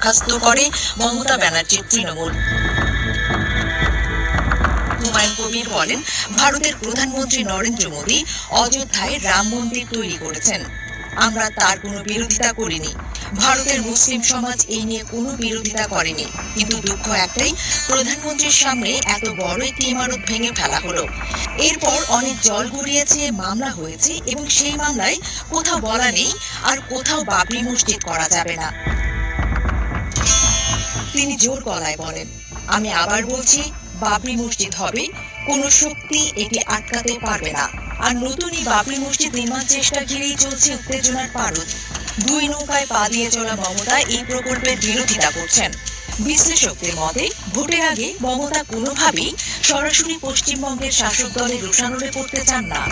বরখাস্ত করে মমতা ব্যানার্জির তৃণমূল। হুমায়ুন কবির বলেন, ভারতের প্রধানমন্ত্রী নরেন্দ্র মোদী অযোধ্যায় রাম মন্দির তৈরি করেছেন। আমরা তার কোনো বিরোধিতা করিনি। ভারতের মুসলিম সমাজ এই নিয়ে কোনো বিরোধিতা করেনি। কিন্তু দুঃখ একটাই, প্রধানমন্ত্রীর সামনে এত বড় একটি ইমারত ভেঙে ফেলা হলো। এরপর অনেক জল গড়িয়েছে, মামলা হয়েছে এবং সেই মামলায় কোথাও বলা নেই আর কোথাও বাবরি মসজিদ করা যাবে না। তিনি জোর গলায় বলেন, আমি আবার বলছি, বাবরি মসজিদ হবে, কোনো শক্তি এটি আটকাতে পারবে না। আর নতুনই বাবরি মসজিদ নির্মাণ চেষ্টা ঘিরেই চলছে উত্তেজনার পারদ। দুই নৌকায় পা দিয়ে চলা মমতা এই প্রকল্পের বিরোধিতা করছেন। বিশ্লেষকদের মতে, ভোটের আগে মমতা কোনোভাবেই সরাসরি পশ্চিমবঙ্গের শাসক দলের রোষানলে পড়তে চান না।